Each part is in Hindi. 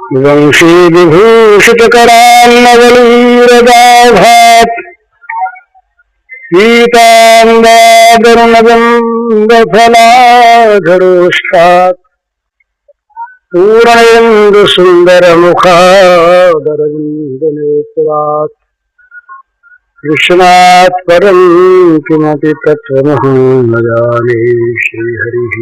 वंशी विभूषित करान्नवलीरदाभात् पीताम्बरनगन्धफलाधरोष्टात् पूर्णेन्दु सुन्दरमुखादरविन्दनेत्रात् कृष्णात् परं किमपि तत्त्वमहं न जाने श्रीहरिः।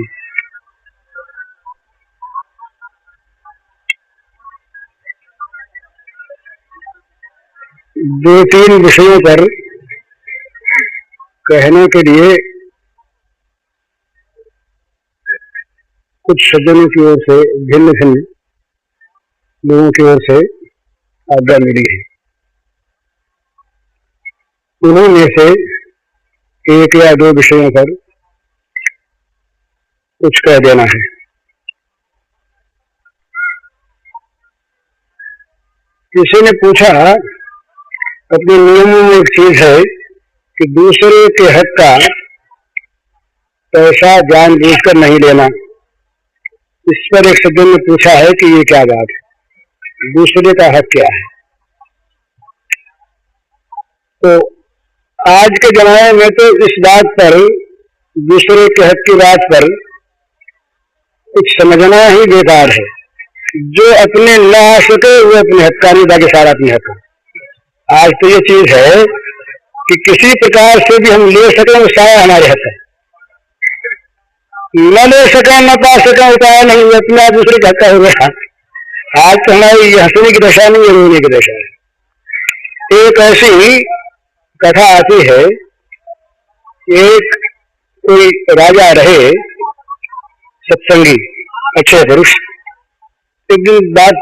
दो तीन विषयों पर कहने के लिए कुछ सज्जनों की ओर से भिन्न भिन्न लोगों की ओर से आज्ञा मिली है। उन्हीं में से एक या दो विषयों पर कुछ कह देना है। किसी ने पूछा, अपने नियमों में एक चीज है कि दूसरे के हक का पैसा जानबूझकर नहीं लेना। इस पर एक सज्जन ने पूछा है कि ये क्या बात है, दूसरे का हक क्या है। तो आज के जमाने में तो इस बात पर, दूसरे के हक की बात पर कुछ समझना ही बेकार है। जो अपने न आ सके वो अपने हक का नहीं, बाकी सारा अपने हक का। आज तो ये चीज है कि किसी प्रकार से भी हम ले सकें वो सारा हमारे हक है, न ले सकें न पा सकें उपाय नहीं, अपना दूसरे का हक हो गया। आज तो हमारी हंसने की दशा नहीं है, रोने की दशा है। एक ऐसी कथा आती है, एक कोई राजा रहे सत्संगी अच्छे पुरुष। एक दिन बात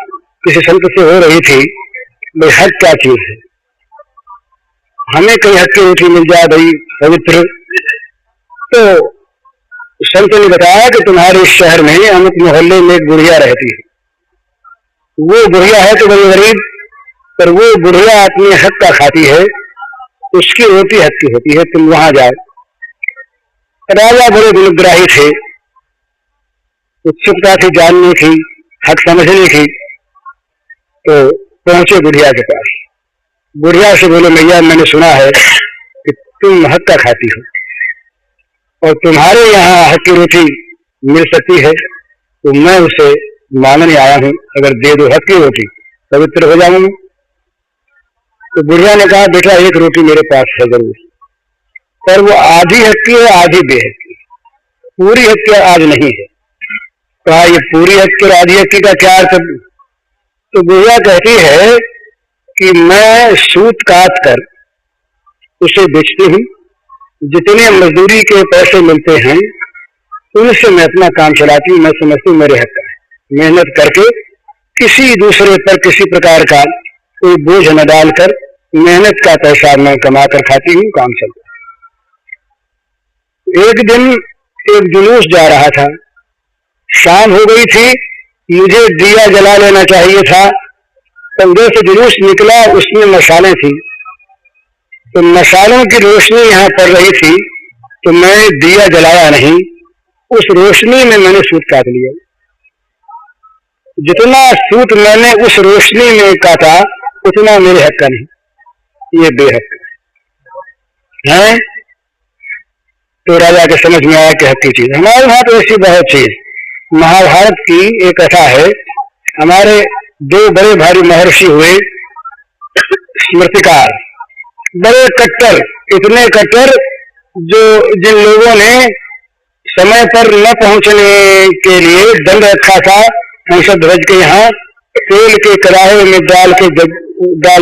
किसी संत से हो रही थी, भाई हक क्या चीज है, हमें कहीं हक की रोटी मिल जाए भाई पवित्र। तो संत ने बताया कि तुम्हारे इस शहर में अमुक मोहल्ले में एक बुढ़िया रहती है। वो बुढ़िया है तो बड़ी गरीब, पर वो बुढ़िया अपने हक का खाती है, उसकी रोटी हक की होती है, तुम वहां जाओ। राजा बड़े दिलग्राही थे, उत्सुकता थी जानने की, हक समझने की। तो पहुंचे बुढ़िया के पास। बुढ़िया से बोले, भैया मैंने सुना है कि तुम हक का खाती हो और तुम्हारे यहाँ हक की रोटी मिल सकती है, तो मैं उसे मांगने आया हूं, अगर दे दो हक की रोटी पवित्र हो जाऊंगा। तो बुढ़िया ने कहा, बेटा एक रोटी मेरे पास है जरूर, पर वो आधी हक की है आधी बेहक की, पूरी हक की आज नहीं है। कहा, ये पूरी हक की और आधी हक की का क्या अर्थ? तो बुढ़िया कहती है कि मैं सूत काट कर उसे बेचती हूँ, जितने मजदूरी के पैसे मिलते हैं उनसे मैं अपना काम चलाती हूँ। मैं समझती हूँ मेरे हक का है। मेहनत करके किसी दूसरे पर किसी प्रकार का कोई बोझ न डालकर मेहनत का पैसा मैं कमा कर खाती हूँ, काम चलता है। एक दिन एक जुलूस जा रहा था, शाम हो गई थी, मुझे दिया जला लेना चाहिए था। उधर से जुलूस निकला, उसमें मशालें थी, तो मशालों की रोशनी यहाँ पड़ रही थी, तो मैं दिया जलाया नहीं, उस रोशनी में मैंने सूत काट लिया। जितना सूत मैंने उस रोशनी में काटा उतना मेरे हक का नहीं, ये बेहक है। तो राजा के समझ में आया कि हक की चीज। हमारे यहाँ तो ऐसी बहुत चीज। महाभारत की एक कथा है, हमारे दो बड़े भारी महर्षि हुए स्मृतिकार, बड़े कट्टर, इतने कट्टर जो जिन लोगों ने समय पर न पहुंचने के लिए दंड रखा था, हंसध्वज के यहाँ तेल के कड़ाहे में डाल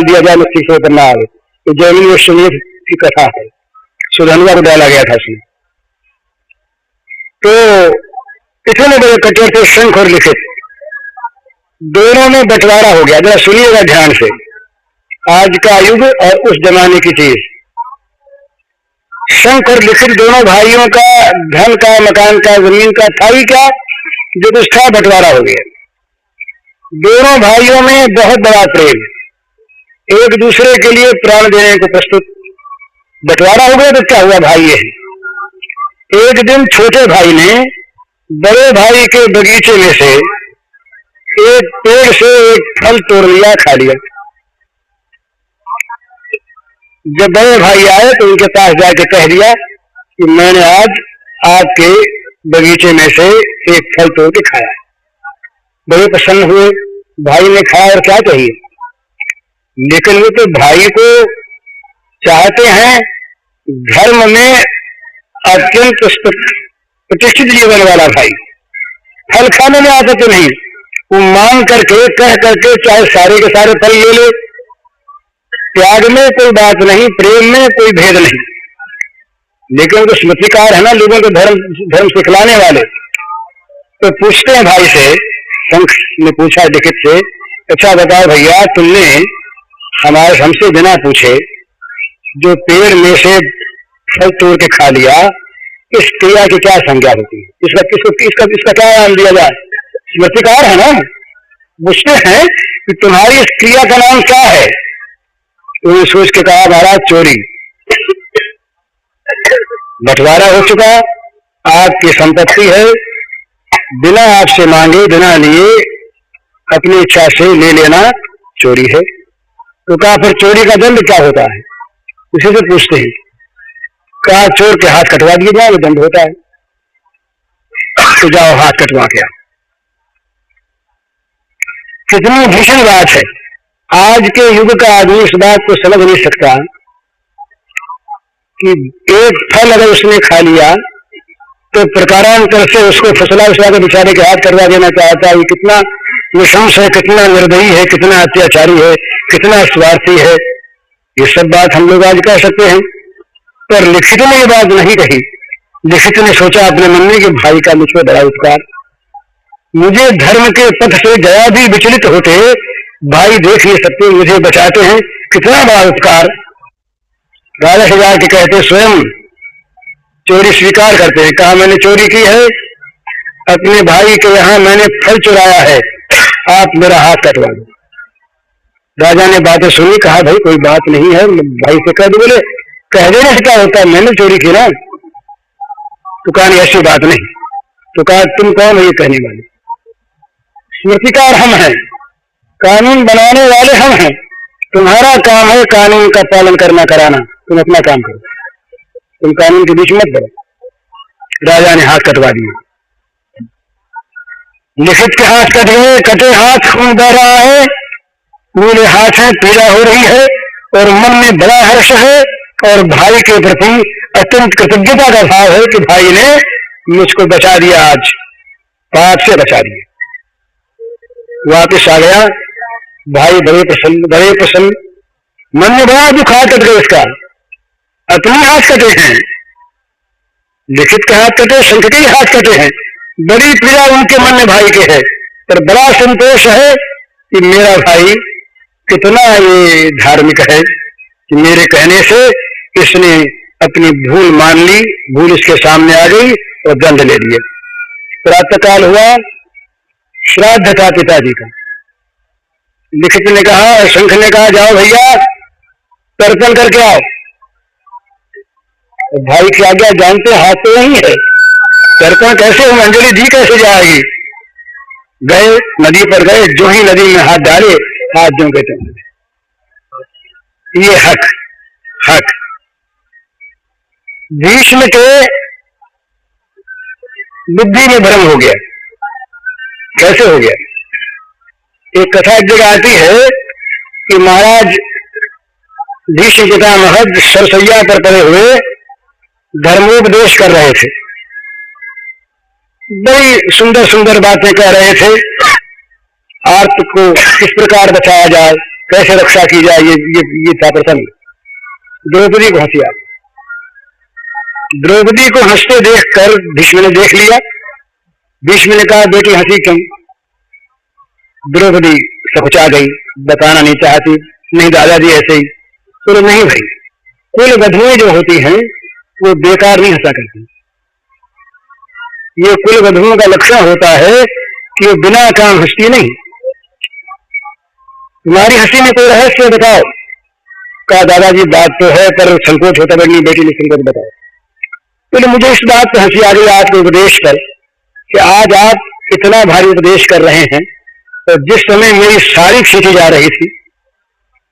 दिया जाए मस्ती से करना आवे। तो जैमिनी में सुनील की कथा है, सुधनवा को डाला गया था उसमें। तो इतने बड़े कट्टर थे, शंख और लिखित दोनों में बंटवारा हो गया। जरा सुनिएगा ध्यान से, आज का युग और उस जमाने की चीज। शंख और लिखित दोनों भाइयों का धन का, मकान का, जमीन का था ही क्या, जो कुछ था बंटवारा हो गया। दोनों भाइयों में बहुत बड़ा प्रेम, एक दूसरे के लिए प्राण देने को प्रस्तुत। बंटवारा हो गया तो क्या हुआ, भाई है। एक दिन छोटे भाई ने बड़े भाई के बगीचे में से एक पेड़ से एक फल तोड़ लिया, खा लिया। जब बड़े भाई आए तो उनके पास जाके कह दिया कि मैंने आज आपके बगीचे में से एक फल तोड़ के खाया। बड़े प्रसन्न हुए, भाई ने खाया और क्या चाहिए, लेकिन वो तो भाई को चाहते हैं धर्म में अत्यंत प्रतिष्ठित जीवन वाला भाई। फल खाने में आता तो नहीं, वो मांग करके कह करके चाहे सारे के सारे फल ले ले। त्याग में कोई बात नहीं, प्रेम में कोई भेद नहीं, लेकिन तो स्मृतिकार है ना, लोगों को धर्म सिखलाने वाले। तो पूछते हैं भाई से, शंख ने पूछा लिखित से, अच्छा बताओ भैया, तुमने हमसे बिना पूछे जो पेड़ में से फल तोड़ के खा लिया, इस क्रिया की क्या संज्ञा होती है, इसका क्या नाम दिया जाए? स्मृतिकार है ना, पूछते हैं कि तुम्हारी इस क्रिया का नाम क्या है? उन्होंने सोच के कहा, महाराज चोरी। बंटवारा हो चुका, आपकी संपत्ति है, बिना आपसे मांगे बिना लिए अपनी इच्छा से ले लेना चोरी है। तो कहा फिर चोरी का दंड क्या होता है? उसी से पूछते हैं। कहा चोर के हाथ कटवा दिए जाए, दंड होता है। तो जाओ हाथ कटवा के आओ। कितनी भीषण बात है। आज के युग का आदमी इस बात को समझ नहीं सकता कि एक फल अगर उसने खा लिया तो प्रकारांतर से उसको फसला के बेचारे के हाथ करवा देना चाहता है। कितना निशंस है, कितना निर्दयी है, कितना अत्याचारी है, कितना स्वार्थी है। ये सब बात हम लोग आज कह सकते हैं, पर लिखित ने ये बात नहीं कही। लिखित ने सोचा अपने मन में कि भाई का मुझ पर बड़ा उपकार, मुझे धर्म के पथ से जया भी विचलित होते भाई देख ये सकते, मुझे बचाते हैं, कितना बड़ा उपकार। राजा हजार के कहते स्वयं चोरी स्वीकार करते हैं। कहा मैंने चोरी की है, अपने भाई के यहाँ मैंने फल चुराया है, आप मेरा हाथ कटवा दो। राजा ने बातें सुनी, कहा भाई कोई बात नहीं है, भाई से कह दो। बोले कह देने से क्या होता है, मैंने चोरी की ना। तो कहा नहीं ऐसी बात नहीं। तो कहा तुम कौन हो ये कहने वाले? स्मृतिकार हम हैं, कानून बनाने वाले हम हैं, तुम्हारा काम है कानून का पालन करना कराना, तुम अपना काम करो, तुम कानून के बीच मत बढ़ो। राजा ने हाथ कटवा दिए। लिखित के हाथ कट गए, कटे हाथ खून बह रहा है, पूरे हाथ है, पीड़ा हो रही है और मन में बड़ा हर्ष है और भाई के प्रति अत्यंत कृतज्ञता का भाव है कि भाई ने मुझको बचा दिया, आज पाप से बचा दिया। वापिस आ गया भाई, बड़े प्रसन्न, मन में बड़ा दुख हाथ कट गया उसका, अपने हाथ कटे हैं, लिखित के हाथ कटे, शंख के हाथ कटे हैं, बड़ी पीड़ा उनके मन में भाई के है, पर बड़ा संतोष है कि मेरा भाई कितना ये धार्मिक है कि मेरे कहने से इसने अपनी भूल मान ली, भूल इसके सामने आ गई और दंड ले लिए। प्रातःकाल हुआ, श्राद्ध था पिताजी का। लिखित ने कहा, शंख ने कहा जाओ भैया तर्पण करके आओ। भाई की आज्ञा जानते हाथ तो नहीं है, तर्पण कैसे हो, अंजलि दी कैसे जाएगी? गए नदी पर गए, जो ही नदी में हाथ डाले, हाथ जो कहते ये हक भीष्म के बुद्धि में भ्रम हो गया। कैसे हो गया? एक कथा एक जगह आती है कि महाराज भीष्म पितामह सरसैया पर पड़े हुए धर्मोपदेश कर रहे थे, बड़ी सुंदर सुंदर बातें कह रहे थे। आर्त को किस प्रकार बचाया जाए, कैसे रक्षा की जाए, ये था प्रसंग। द्रौपदी को हंसी आ, द्रौपदी को हंसते देखकर भीष्म ने देख लिया। भीष्म ने कहा बेटी हंसी क्यों? द्रौपदी सकुचा गई, बताना नहीं चाहती, नहीं दादाजी ऐसे ही। तो नहीं भाई, कुल वधुएं जो होती हैं वो बेकार नहीं हंसा करती। ये कुल वधुओं का लक्षण होता है कि वो बिना काम हंसती नहीं। तुम्हारी हंसी में कोई रहस्य बताओ। कहा दादाजी बात तो है पर संकोच होता बनी, बेटी ने संकोच बताओ। तो मुझे इस बात पर हंसी आ गई आपके उपदेश पर कि आज आप इतना भारी उपदेश कर रहे हैं तो जिस समय मेरी साड़ी खींची जा रही थी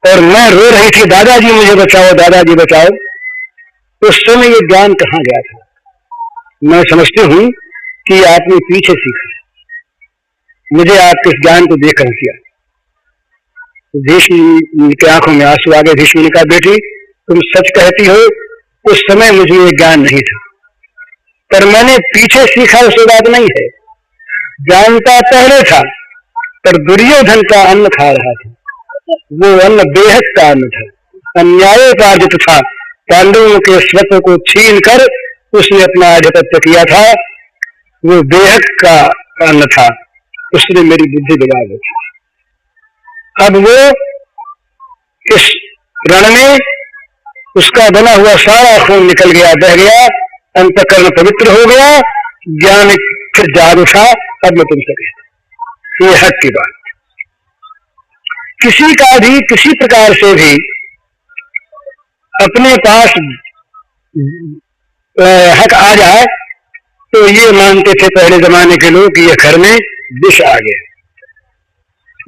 और मैं रो रही थी, दादाजी मुझे बचाओ, दादाजी बचाओ, उस समय ये ज्ञान कहाँ गया था? मैं समझती हूँ कि आपने पीछे सीखा, मुझे आपके इस ज्ञान को देखकर किया। भीष्म की आंखों में आंसू आ गए। भीष्म ने कहा, बेटी तुम सच कहती हो, उस समय मुझे ये ज्ञान नहीं था, पर मैंने पीछे सीखा, उसे बात नहीं है। जानता पहले था, पर दुर्योधन का अन्न खा रहा था, वो अन्न बेहद का अन्न था, अन्यायोपार्जित था। पांडवों के स्वत्व को छीन कर उसने अपना आधिपत्य किया था, वो बेहद का अन्न था, उसने मेरी बुद्धि बिगाड़ दी थी। अब वो इस रण में उसका बना हुआ सारा खून निकल गया, बह गया, अंतःकरण पवित्र हो गया, ज्ञान फिर जाग उठा। अब मैं तुमसे कहता, ये हक की बात, किसी का भी किसी प्रकार से भी अपने पास हक आ जाए तो ये मानते थे पहले जमाने के लोग कि ये घर में विष आ गया।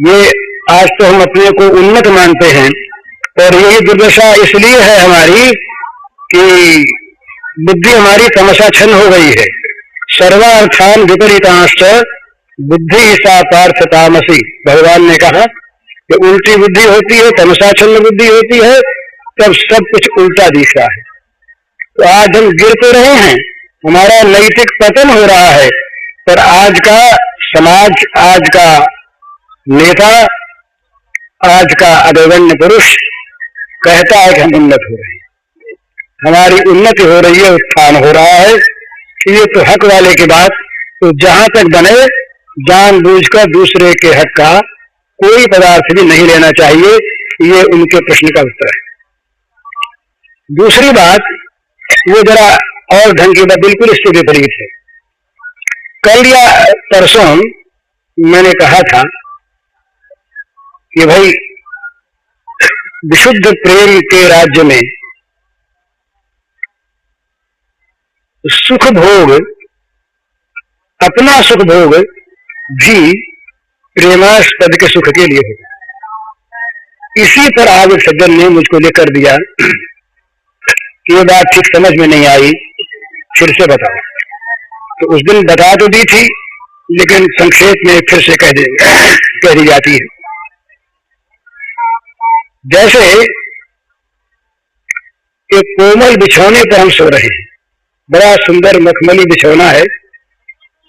ये आज तो हम अपने को उन्नत मानते हैं, और यही दुर्दशा इसलिए है हमारी कि बुद्धि हमारी तमसाच्छन्न हो गई है। सर्वार्थान विपरीतांश्च बुद्धि सा पार्थ तामसी, भगवान ने कहा कि उल्टी बुद्धि होती है, तमसाच्छन्न बुद्धि होती है, तब सब कुछ उल्टा दिख रहा है। तो आज हम गिर तो रहे हैं, हमारा नैतिक पतन हो रहा है, पर आज का समाज, आज का नेता, आज का अग्रगण्य पुरुष कहता है कि हम उन्नत हो रहे हैं, हमारी उन्नति हो रही है, उत्थान हो रहा है। ये तो हक वाले की बात, तो जहां तक बने जानबूझकर दूसरे के हक का कोई पदार्थ भी नहीं लेना चाहिए, ये उनके प्रश्न का उत्तर है। दूसरी बात, वो जरा और ढंग की बात, बिल्कुल इससे विपरीत है। कल या परसों मैंने कहा था कि भाई विशुद्ध प्रेम के राज्य में सुख भोग, अपना सुख भोग भी प्रेमास्पद के सुख के लिए होगा। इसी पर आज एक सज्जन ने मुझको लेकर दिया कि ये बात ठीक समझ में नहीं आई, फिर से बताओ। तो उस दिन बता तो दी थी, लेकिन संक्षेप में फिर से कह दी जाती है। जैसे एक कोमल बिछौने पर हम सो रहे हैं, बड़ा सुंदर मखमली बिछौना है,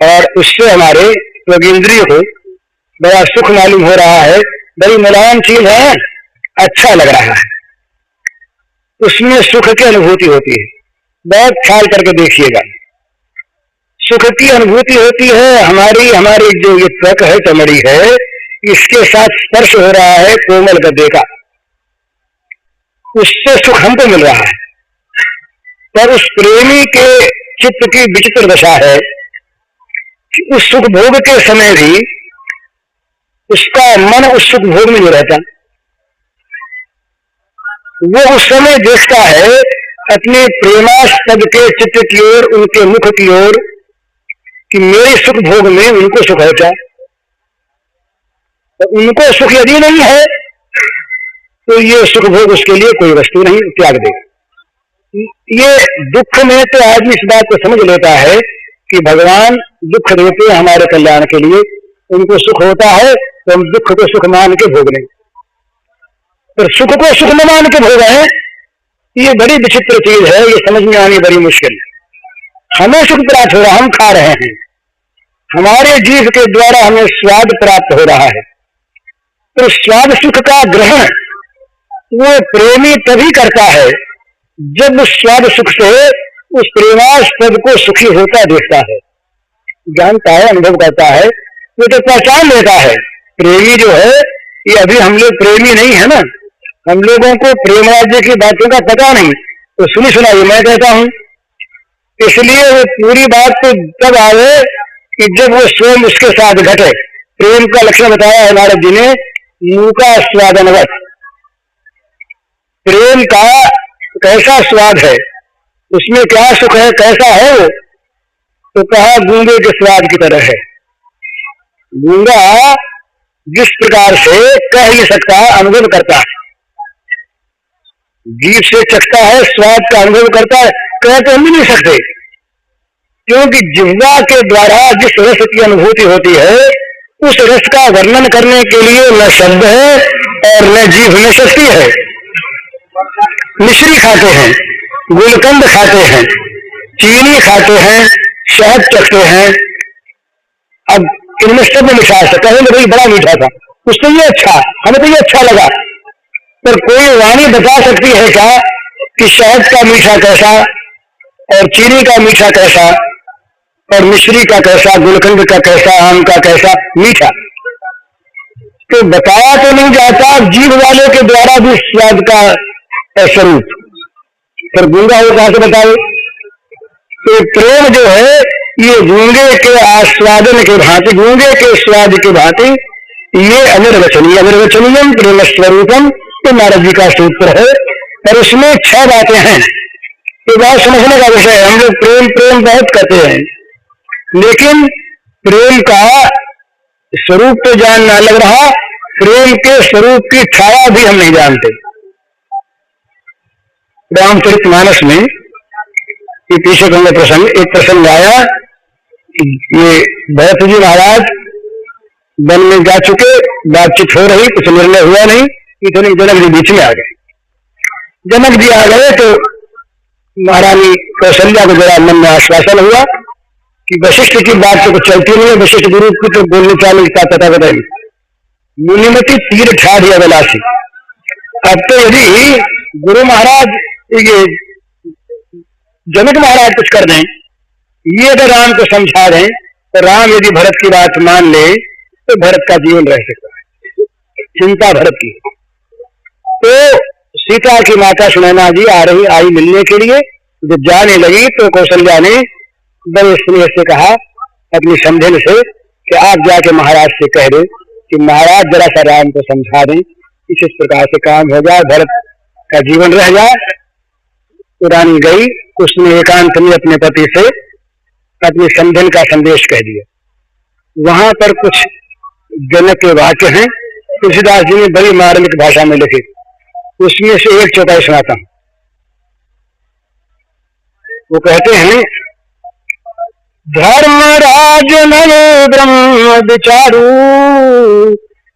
और उससे हमारे त्वगिंद्रिय को बड़ा सुख मालूम हो रहा है, बड़ी मुलायम चीज है, अच्छा लग रहा है, उसमें सुख की अनुभूति होती है। बहुत ख्याल करके देखिएगा, सुख की अनुभूति होती है। हमारी जो ये त्वक है, चमड़ी है, इसके साथ स्पर्श हो रहा है कोमल गद्दे का, उससे सुख हमको मिल रहा है। पर उस प्रेमी के चित्त की विचित्र दशा है कि उस सुख भोग के समय भी उसका मन उस सुख भोग में नहीं रहता। वो उस समय देखता है अपने प्रेमास्पद के चित्त की ओर, उनके मुख की ओर, कि मेरे सुख भोग में उनको सुख है क्या। तो उनको सुख यदि नहीं है तो ये सुख भोग उसके लिए कोई वस्तु नहीं, त्याग देगा। ये दुख में तो आदमी इस बात को समझ लेता है कि भगवान दुख देते हैं हमारे कल्याण के लिए, उनको सुख होता है तो हम दुख को सुख मान के भोग लें, पर सुख को सुख न मान के भोग है, ये बड़ी विचित्र चीज है, ये समझ में आनी बड़ी मुश्किल है। हमें सुख प्राप्त हो रहा, हम खा रहे हैं, हमारे जीव के द्वारा हमें स्वाद प्राप्त हो रहा है, तो स्वाद सुख का ग्रहण वो प्रेमी तभी करता है जब उस स्वाद सुख से उस प्रेमास्पद को सुखी होता देखता है, जानता है, अनुभव करता है, वो तो पहचान लेता है। प्रेमी जो है, ये अभी हम लोग प्रेमी नहीं है ना, हम लोगों को प्रेम राज्य की बातों का पता नहीं, तो सुनी सुनाई मैं कहता हूं। इसलिए वो पूरी बात तो तब आवे कि जब वो स्वयं उसके साथ घटे। प्रेम का लक्षण बताया है नारद जी ने, मूका स्वादनवत। प्रेम का कैसा स्वाद है, उसमें क्या सुख है, कैसा है वो, तो कहा गूंगे के स्वाद की तरह है। गूंगा जिस प्रकार से कह नहीं सकता, अनुभव करता है। जीभ से चखता है, स्वाद का अनुभव करता है, कह तो हम भी नहीं सकते, क्योंकि जिह्वा के द्वारा जिस रस की अनुभूति होती है उस रस का वर्णन करने के लिए न शब्द है और न जीभ में शक्ति है। मिश्री खाते हैं, गुलकंद खाते हैं, चीनी खाते हैं, शहद चखते हैं, अब इनमें सब में मिठास है। कहेंगे भाई बड़ा मीठा था, उसको ये अच्छा, हमें तो ये अच्छा लगा, पर कोई वाणी बता सकती है क्या कि शहद का मीठा कैसा और चीनी का मीठा कैसा और मिश्री का कैसा, गुलकंद का कैसा, आम का कैसा मीठा? तो बताया तो नहीं जाता जीभ वाले के द्वारा भी स्वाद का स्वरूप, पर गूंगा हो कहां से बताए? तो प्रेम जो है ये गूंगे के आस्वादन के भांति, गूंगे के स्वाद के भांति, ये अनिर्वचनीय, अनिर्वचनीयम प्रेम स्वरूपम, तो नारद जी का सूत्र है। और उसमें 6 बातें हैं। ये बात समझने का विषय है। हम लोग प्रेम प्रेम बहुत कहते हैं, लेकिन प्रेम का स्वरूप तो जानना लग रहा, प्रेम के स्वरूप की छाया भी हम नहीं जानते। रामचरितमानस में ये पीछे कहूंगा प्रसंग, एक प्रसंग आया, ये भरत जी महाराज वन में जा चुके, बातचीत हो रही, कुछ निर्णय हुआ नहीं, इतने जनक जी बीच में आ गए। जनक जी आ गए तो महारानी कौशल्या को जरा मन में आश्वासन हुआ कि वशिष्ठ की बात तो कुछ चलती नहीं है, वशिष्ठ गुरु की तो बोलने चालने का पता बताई, मुनिमति तीर ठाढ़ अभिलाषी। अब तो यदि गुरु महाराज ये जनक महाराज कुछ कर दें, ये अगर राम को समझा दें, तो राम यदि भरत की बात मान ले तो भरत का जीवन रह सकता है। चिंता भरत की। तो सीता की माता सुनैना जी आई मिलने के लिए, जब जाने लगी तो कौशल्या ने बड़े स्नेह से कहा अपनी समझन से कि आप जाके महाराज से कह दो कि महाराज जरा सा राम को समझा दें, इस प्रकार से काम हो जाए, भरत का जीवन रह जाए। तो रानी गई, उसने एकांत में अपने पति से अपनी समझन का संदेश कह दिया। वहां पर कुछ जनक के वाक्य हैं, तुलसीदास जी ने बड़ी मार्मिक भाषा में लिखे, उसमें से एक चौपाई सुनाता हूं। वो कहते हैं, धर्मराज नये ब्रह्म विचारू,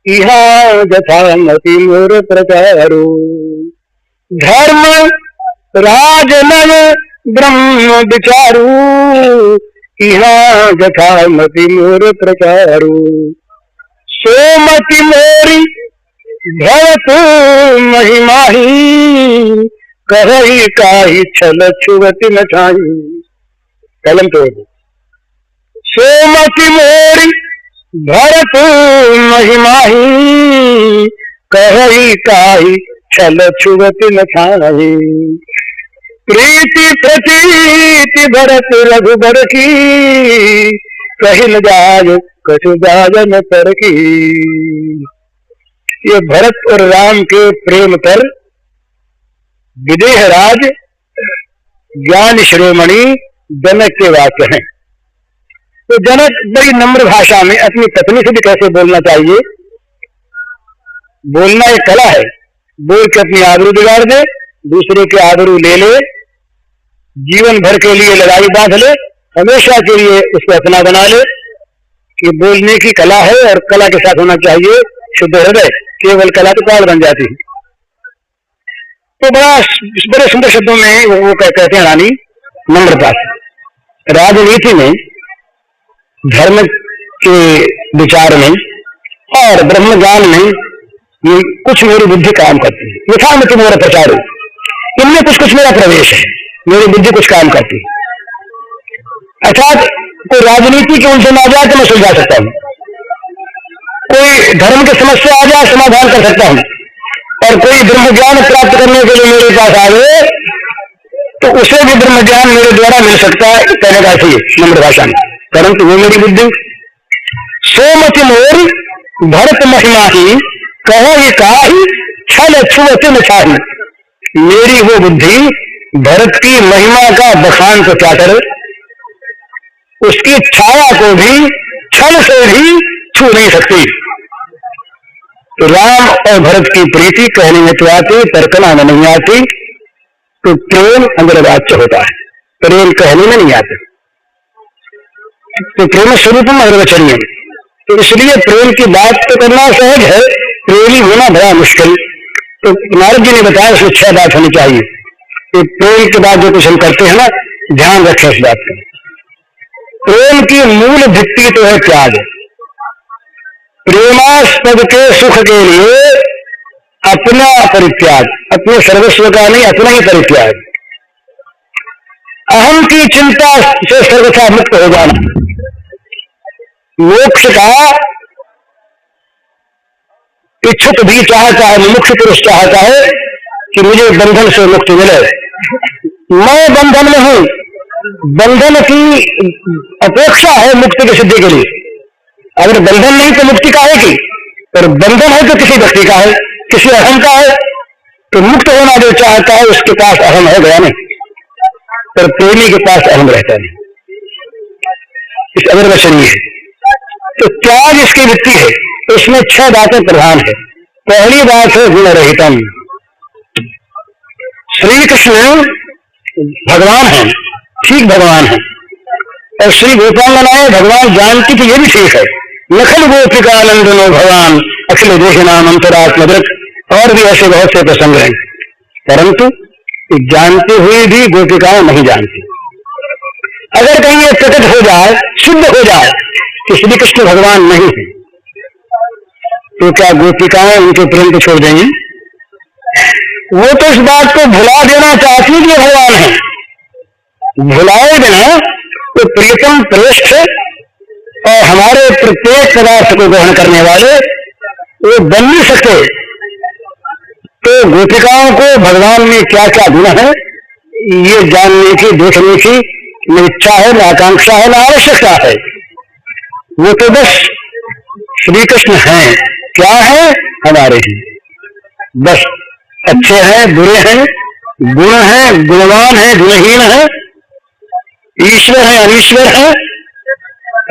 इहा जथामति मोर प्रचारू। धर्म राज नय ब्रह्म विचारू, इहा जथामति मोर प्रचारू। सोमति मोरी भरत महिमाही, कहई काहि छल छुवति न छाई। कलम तोड़ दो। सोमति मोरी भरत महिमाही, कहई काहि छल छुवति न छाई। प्रीति प्रतीति भरत रघुबर की, कहि न जाय कछु जाय पर की। ये भरत और राम के प्रेम पर विदेह राज ज्ञान शिरोमणि जनक के वाक्य हैं। तो जनक बड़ी नम्र भाषा में अपनी पत्नी से भी कैसे बोलना चाहिए, बोलना एक कला है। बोल के अपनी आबरू बिगाड़ दे, दूसरे के आबरू ले ले, जीवन भर के लिए लड़ाई बांध ले, हमेशा के लिए उसको अपना बना ले। कि बोलने की कला है और कला के साथ होना चाहिए शुद्ध हृदय, केवल कला तो काल बन जाती है। तो बड़े सुंदर शब्दों में वो कहते हैं रानी नम्रता से। राजनीति में, धर्म के विचार में और ब्रह्म ज्ञान में कुछ मेरी बुद्धि काम करती है। यथामति मोर प्रचारो, इनमें कुछ कुछ मेरा प्रवेश है, मेरी बुद्धि कुछ काम करती है। अर्थात कोई राजनीति की उनसे आ जाए तो मैं सुलझा सकता हूँ, कोई धर्म की समस्या आ जाए समाधान कर सकता हूँ, और कोई ब्रह्म ज्ञान प्राप्त करने के लिए मेरे पास आए तो उसे भी ब्रह्म ज्ञान मेरे द्वारा मिल सकता है, कहने का चाहिए नम्र भाषा में। परंतु वो मेरी बुद्धि सोमति मोर भरत महिमा की, कहो ये काहि छल छुवति न छाही। मेरी वो बुद्धि भरत की महिमा का बखान तो क्या करे, उसकी छाया को भी छल से भी छू नहीं सकती। तो राम और भरत की प्रीति कहने में तो आती, तर्कना में नहीं आती। तो प्रेम अंग्रवाच्य होता है, प्रेम कहने में नहीं आता। तो प्रेम स्वरूपम अग्रवचनीय, तो इसलिए प्रेम की बात तो करना सहज है, प्रेमी होना बड़ा मुश्किल। तो नारद जी ने बताया उसमें 6 बात होनी चाहिए। तो प्रेम के बाद जो कुछ हम करते हैं ना, ध्यान रखें इस बात का। प्रेम की मूल भित्ति तो है त्याग। प्रेमास्पद के सुख के लिए अपना परित्याग, अपने सर्वस्व का नहीं, अपना ही परित्याग। अहम की चिंता से सर्वथा मुक्त हो जाना। मोक्ष का इच्छुक भी चाहता है, मुख्य पुरुष चाहता है कि मुझे बंधन से मुक्ति मिले। मैं बंधन में हूं, बंधन की अपेक्षा है मुक्ति की सिद्धि के लिए। अगर बंधन नहीं तो मुक्ति का है की, और बंधन है तो किसी व्यक्ति का है, किसी अहम का है। तो मुक्त होना जो चाहता है उसके पास अहम है गया नहीं, पर प्रेमी के पास अहम रहता नहीं। इस अग्रवचनीय है। तो त्याग इसकी वृत्ति है, इसमें 6 बातें प्रधान है। पहली बात है गुण रहितम। श्री कृष्ण भगवान है, ठीक भगवान है, और श्री गोपांगनाएं भगवान जानती थी ये भी ठीक है। नखल गोपिकानंदनो भगवान अखिल देश नाम अंतरात्मदृत, और भी ऐसे बहुत से प्रसंग हैं। परंतु जानते हुए भी गोपिकाएं नहीं जानती। अगर कहीं ये प्रकट हो जाए, सिद्ध हो जाए कि श्री कृष्ण भगवान नहीं है, तो क्या गोपिकाएं उनके प्रेम को छोड़ देंगी? वो तो इस बात को भुला देना चाहती है कि भगवान है। भुलाए बिना तो प्रियतम श्रेष्ठ और हमारे प्रत्येक पदार्थ को ग्रहण करने वाले वो बन नहीं सकते। तो गोपिकाओं को भगवान में क्या क्या गुण है ये जानने की, देखने की न इच्छा है, न आकांक्षा है, न आवश्यकता है। वो तो बस श्री कृष्ण हैं। क्या है? हमारे ही। बस अच्छे हैं, बुरे हैं, गुण हैं, गुणवान हैं, गुणहीन हैं, ईश्वर है, अनीश्वर है,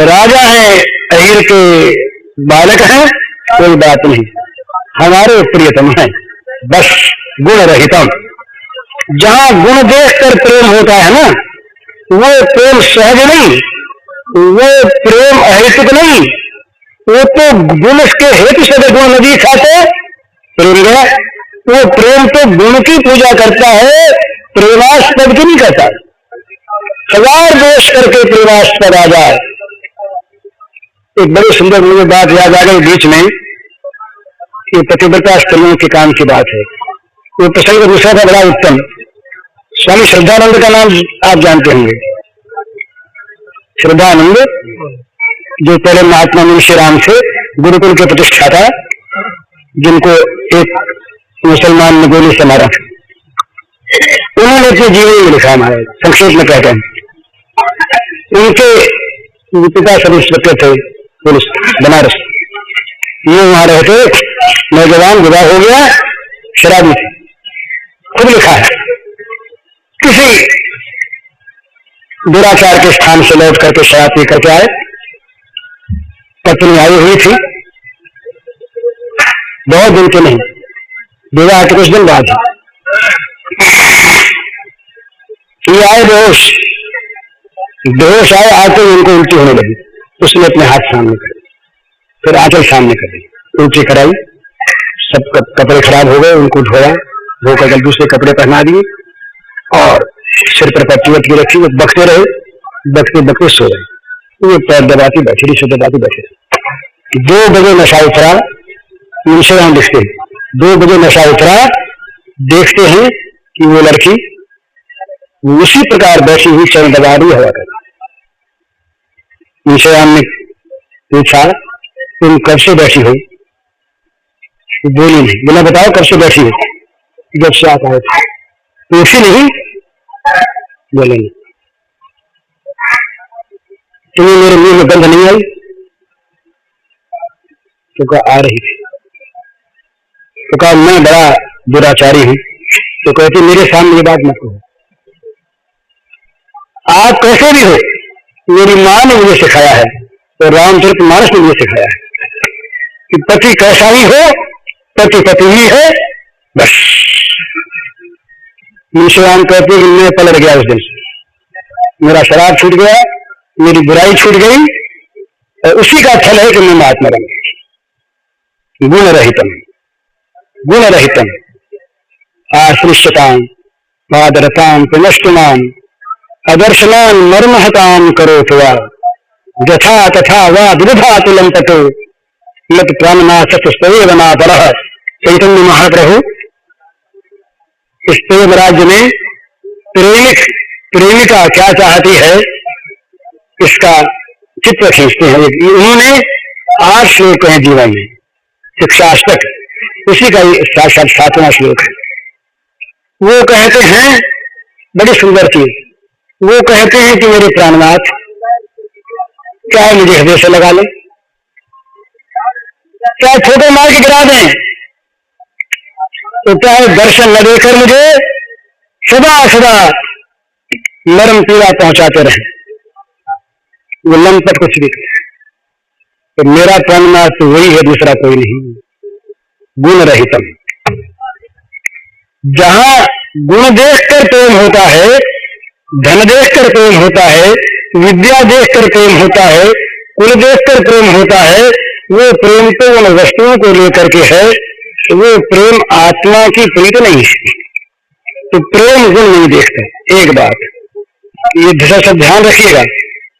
राजा है, अहिर के बालक हैं, कोई बात नहीं, हमारे प्रियतम है। बस गुण रहितम। जहां गुण देखकर प्रेम होता है ना, वो प्रेम सहज नहीं, वो प्रेम अहेतुक नहीं, वो तो गुण के हेतु से गुण नदी खाते प्रेम गया। वो प्रेम तो गुण की पूजा करता है, प्रेमास्पद की नहीं करता। 1000 दोष करके प्रेमास्पद आ जाए। एक बड़ी सुंदर मुझे बात याद आ गई बीच में, ये पतिव्रता स्त्रियों के काम की बात है। वो प्रसंग दूसरा था बड़ा उत्तम। स्वामी श्रद्धानंद का नाम आप जानते होंगे। श्रद्धानंद जो पहले महात्मा मुंशी राम से गुरुकुल के प्रतिष्ठाता, जिनको एक मुसलमान ने गोली से मारा, उन्होंने अपने जीवन में लिखा हमारे संक्षेप में कहते हैं। उनके पिता सब इंस्पेक्टर थे पुलिस बनारस। ये वहां रहते, नौजवान विवाह हो गया, शराबी थे। खुद लिखा है किसी दुराचार के स्थान से लौट करके शराब पी करके आए, पत्नी आई हुई थी, बहुत दिन के नहीं, विवाह के कुछ दिन बाद ये आए बेहोश आए, आते उनको उल्टी होने लगी। उसने अपने हाथ सामने कर, फिर आंचल सामने कर दी, उल्टी कराई, सब कपड़े खराब हो गए, उनको धोया, धोकर दूसरे कपड़े पहना दिए और सिर पर पट्टी वट्टी रखी। वो बकते रहे, बकते बकते सो रहे। वो पैर दबाती बैठी रही, सिर दबाती बैठी रही। 2 बजे नशा उतरा, मुंशी लिखते 2 बजे नशा उतरा, देखते हैं कि वो लड़की उसी प्रकार बैठी हुई चरण दबा रही हवा कर। मुंशी ने पूछा तुम कब से बैठी हो? बोली नहीं। बोला बताओ कब से बैठी हो? जब से आप आए थे। पूछी नहीं? बोले नहीं। तुम्हें मेरे मुंह में गंध नहीं आई? तो कहा आ रही थी। तो कहा मैं बड़ा दुराचारी हूं। तो कहते मेरे सामने ये बात मत कहो। आप कैसे भी हो, मेरी मां ने मुझे सिखाया है और रामचरितमानस ने मुझे सिखाया है कि पति कैसा ही हो पति पति ही है बस। मुंशीराम कहते कि मैं पलट गया उस दिन से, मेरा शराब छूट गया, मेरी बुराई छूट गई, और उसी का फल है कि मैं महात्मा बन गया। गुण रहितम, गुण रहितम आश्रिष्यताम पादरताम पुनष्टुमाम अदर्शनान मर्महताम करो तुआ यथा तथा वा विदधा तुलम तटो मत प्राणनाशस्तवे बना पर। चैतन्य महाप्रभु इस प्रेम राज्य में प्रेमिका क्या चाहती है इसका चित्र खींचते हैं। उन्होंने 8 श्लोक हैं जीवन में, शिक्षाष्टक, उसी का साक्षात 7वां श्लोक है। वो कहते हैं बड़ी सुंदर चीज, वो कहते हैं कि मेरे प्राणनाथ क्या मुझे हृदय से लगा ले, क्या छोटे मार के गिरा दें, तो क्या दर्शन न देकर मुझे सदा सदा नरम पीड़ा पहुंचाते रहे, वो लंपट कुछ भी करे, तो मेरा प्राणनाथ तो वही है, दूसरा कोई नहीं। गुण रहितम, जहां गुण देखकर प्रेम होता है, धन देखकर प्रेम होता है, विद्या देखकर प्रेम होता है, कुल देखकर प्रेम होता है, वो प्रेम तो उन वस्तुओं को लेकर के है, वो प्रेम आत्मा की प्रीति नहीं है, तो प्रेम गुण नहीं देखते। एक बात ये दूसरा सब ध्यान रखिएगा।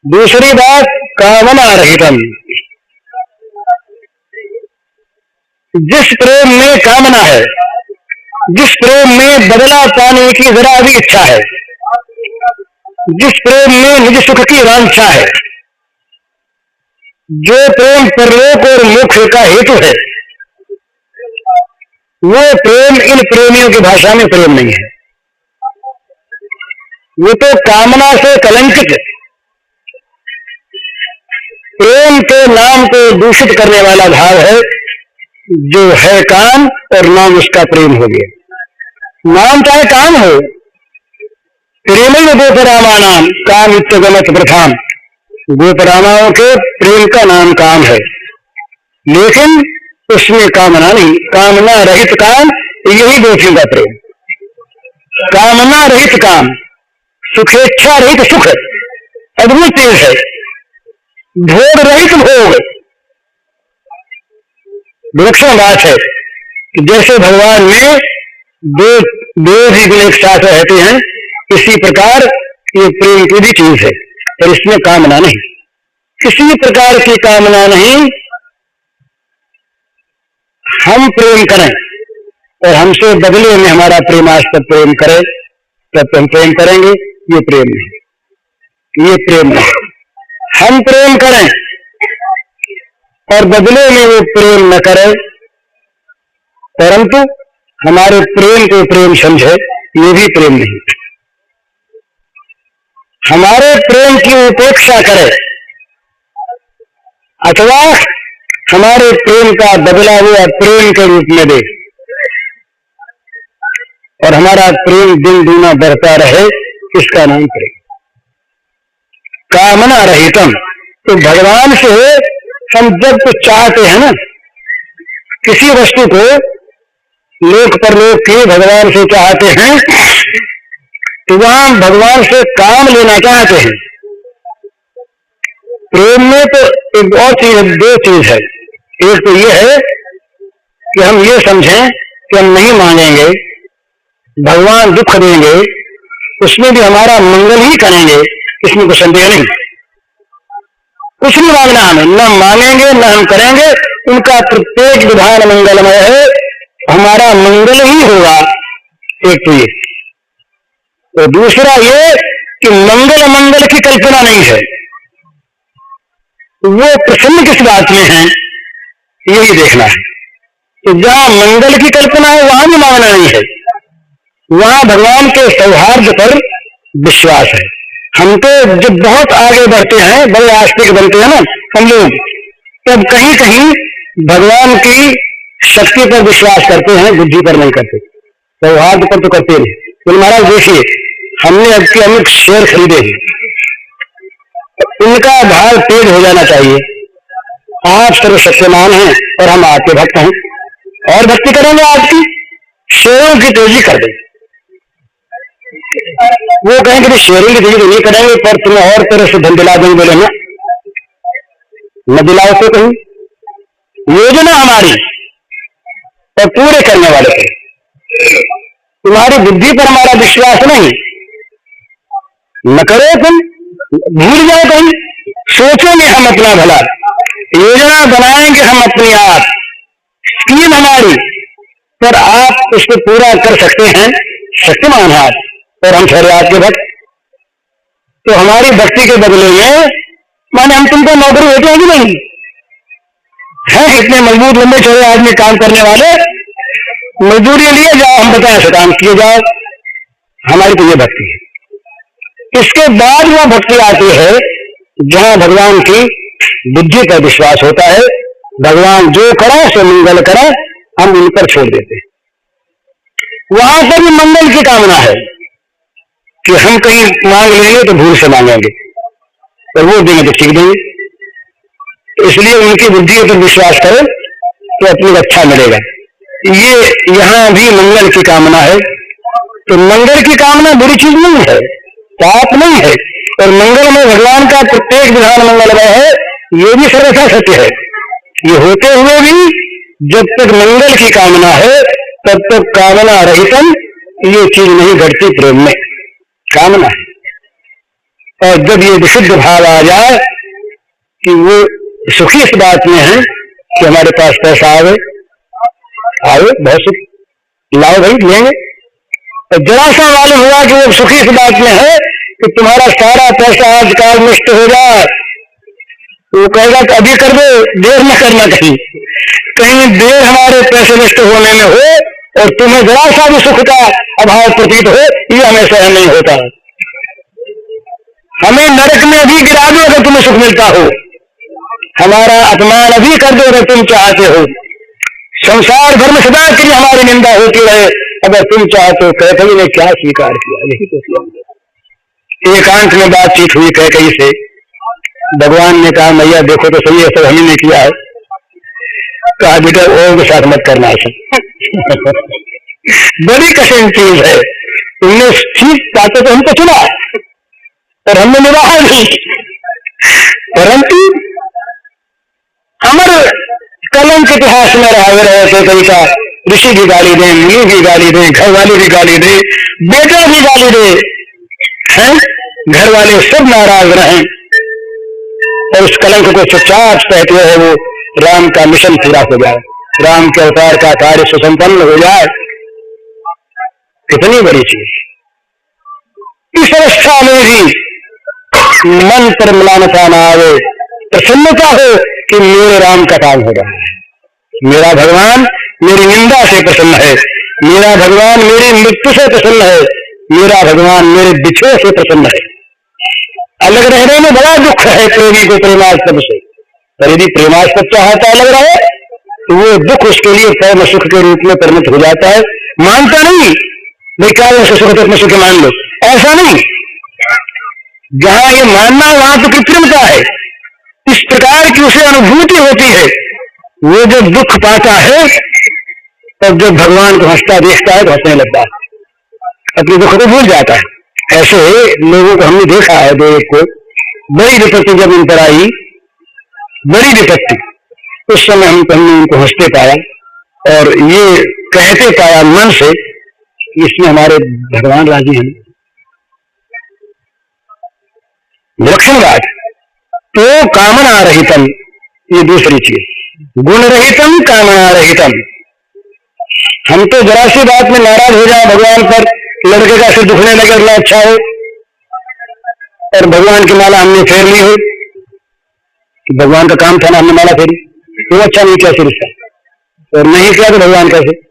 दूसरी बात कामना रहितम, जिस प्रेम में कामना है, जिस प्रेम में बदला पाने की जरा भी इच्छा है, जिस प्रेम में निज सुख की वांछा है, जो प्रेम परलोक और मोक्ष का हेतु है, वो प्रेम इन प्रेमियों की भाषा में प्रेम नहीं है, वो तो कामना से कलंकित है। प्रेम के नाम को दूषित करने वाला भाव है, जो है काम और नाम उसका प्रेम हो गया। नाम चाहे काम हो, प्रेम गोपरामा नाम काम इत्यगमत प्रथाम, गोपरामाओं के प्रेम का नाम काम है, लेकिन उसमें कामना नहीं, कामना रहित काम, यही गोपियों का प्रेम। कामना रहित काम, सुखेच्छा रहित सुख, अद्भुत चीज है। भोग रहित भोग, विलक्षण बात है। जैसे भगवान में दो ही गुण एक साथ रहते हैं, इसी प्रकार ये प्रेम की भी चीज है, और इसमें कामना नहीं, किसी प्रकार की कामना नहीं। हम प्रेम करें और हमसे बदले में हमारा प्रेमास्पद प्रेम करे, तब हम प्रेम करेंगे, ये प्रेम नहीं, ये प्रेम नहीं। हम प्रेम करें और बदले में वो प्रेम न करे, परंतु हमारे प्रेम को प्रेम समझे, ये भी प्रेम नहीं। हमारे प्रेम की उपेक्षा करे अथवा हमारे प्रेम का बदला हुआ प्रेम के रूप में दे, और हमारा प्रेम दिन दूना बढ़ता रहे, इसका नाम प्रेम। कामना रहितम, तो भगवान से हम जब कुछ चाहते हैं ना, किसी वस्तु को लोक परलोक की भगवान से चाहते हैं, तो वहां भगवान से काम लेना चाहते हैं। प्रेम में तो एक और चीज, दो चीज है। एक तो ये है कि हम ये समझें कि हम नहीं मांगेंगे, भगवान दुख देंगे, उसमें भी हमारा मंगल ही करेंगे, इसमें कोई संदेह नहीं। कुछ नहीं मांगना हमें, न मांगेंगे न हम करेंगे, उनका प्रत्येक विधान मंगलमय है, हमारा मंगल ही होगा। एक तो ये, और दूसरा ये कि मंगल मंगल की कल्पना नहीं है, वो प्रसन्न किस बात में है, यही देखना है। तो जहां मंगल की कल्पना है वहां भी मांगना नहीं है, वहां भगवान के सौहार्द पर विश्वास है। हम तो जब बहुत आगे बढ़ते हैं, बड़े आस्तिक बनते हैं ना हम लोग, तब कहीं कहीं भगवान की शक्ति पर विश्वास करते हैं, बुद्धि पर नहीं करते, सौहार्द पर तो करते नहीं। तो महाराज देखिए, हमने अब के अमुक शेयर खरीदे हैं, इनका भाव तेज हो जाना चाहिए। आप सर्वशक्तिमान हैं और हम आपके भक्त हैं, और भक्ति करेंगे आपकी, शेरों की तेजी कर देंगे। वो कहेंगे कि शेरों की तेजी तो नहीं करेंगे, पर तुम्हें और तरह से धन दिला देंगे। बोले ना, न दिलाओ तो कहीं, योजना हमारी और पूरे करने वाले थे। तुम्हारी बुद्धि पर हमारा विश्वास नहीं, न करो तुम, भूल जाओ कहीं, सोचेंगे हम अपना भला, योजना बनाएंगे हम अपनी आप, स्कीम हमारी, पर आप उसको पूरा कर सकते हैं, शक्तिमान है आप, और हम ठहरे आपके भक्त। तो हमारी भक्ति के बदले में माने हम तुमको नौकरी होते हैं कि नहीं है? इतने मजबूत लंबे चौड़े आदमी काम करने वाले, मजदूरी लिए जाओ, हम बताएं ऐसे काम किए जाओ, हमारी तो ये भक्ति है। इसके बाद वो भक्ति आती है जहां भगवान की बुद्धि पर विश्वास होता है, भगवान जो करा सो मंगल करा, हम उन पर छोड़ देते हैं। वहां पर भी मंगल की कामना है कि हम कहीं मांग लेंगे तो भूल से मांगेंगे, और वो देंगे तो ठीक देंगे। इसलिए उनकी बुद्धि पर विश्वास करो तो अपनी रक्षा मिलेगा। ये यहां भी मंगल की कामना है। तो मंगल की कामना बुरी चीज नहीं है, पाप नहीं है, और मंगल में भगवान का प्रत्येक विधान मंगलमय है, ये भी सर्वथा सत्य है। ये होते हुए भी जब तक मंगल की कामना है तब तक कामना रहितम ये चीज नहीं घटती प्रेम में, कामना है। और जब ये विशुद्ध भाव आ जाए कि वो सुखी इस बात में है कि हमारे पास पैसा आवे बहुत सुख, लाओ भाई लेंगे, और जरा सा मालूम हुआ कि वो सुखी इस बात में है कि तुम्हारा सारा पैसा आज काल नष्ट हो जाए, वो कहेगा कि अभी कर दो, देर न करना, कहीं देर हमारे पैसे नष्ट होने में हो और तुम्हें जरा सा भी सुख का अभाव प्रतीत हो, ये हमेशा नहीं होता। हमें नरक में भी गिरा दो अगर तुम्हें सुख मिलता हो, हमारा अपमान अभी कर दो अगर तुम चाहते हो, संसार भर में सदा के लिए हमारी निंदा होती रहे अगर तुम चाहते हो। कैकई ने क्या स्वीकार किया, यही तो एकांत में बातचीत हुई कैकई से। भगवान ने कहा मैया देखो तो सही है, सब हमने नहीं किया है। कहा बेटा और के साथ मत करना है बड़ी कठिन चीज है, तुमने ठीक बातें तो हमको सुना और हमने निभाया नहीं, परंतु अमर कलंक इतिहास में रहे थे। कई का ऋषि भी गाली दे, मुनि भी गाली दे, घर वाले भी गाली दे, बेटा भी गाली दे, हैं घर वाले सब नाराज रहे, और उस कलंक को चुपचाप सहते हुए वो राम का मिशन पूरा हो जाए, राम के अवतार का कार्य सुसंपन्न हो जाए। कितनी बड़ी चीज। इस अवस्था में भी मन पर मलानता न आवे, प्रसन्नता हो कि मेरे राम का काम हो रहा है, मेरा भगवान मेरी निंदा से प्रसन्न है, मेरा भगवान मेरी मृत्यु से प्रसन्न है, मेरा भगवान मेरे बिछड़े से प्रसन्न है। अलग रहने में बड़ा दुख है प्रेमी को प्रेमास्पद से, पर यदि प्रेमास्पद चाहता अलग रहे तो वो दुख उसके लिए परम सुख के रूप में परिणत हो जाता है। मानता नहीं भाई क्या सुख तो अपने सुख मान लो, ऐसा नहीं। जहां ये मानना वहां तो कृत्रिमता है। इस प्रकार की उसे अनुभूति होती है। वो जब दुख पाता है तब जब भगवान को हंसता देखता है तो हंसने लगता है, अपने दुख को भूल जाता है। ऐसे लोगों को हमने देखा है, दो एक को बड़ी विपत्ति जब इन पर आई, बड़ी विपत्ति, उस समय हमने उनको हंसते पाया और ये कहते पाया मन से इसमें हमारे भगवान राजी हैं। विलक्षणवाद तो कामना रहितम, ये दूसरी चीज, गुण रहितम कामना रहितम। हम तो जरा सी बात में नाराज हो जाए भगवान पर, लड़के का सिर दुखने लगे अगला अच्छा हो, और भगवान की माला हमने फेर ली हो, भगवान का काम था ना, हमने माला फेरी, वो अच्छा नहीं किया सिर उसका, और नहीं किया तो भगवान कैसे।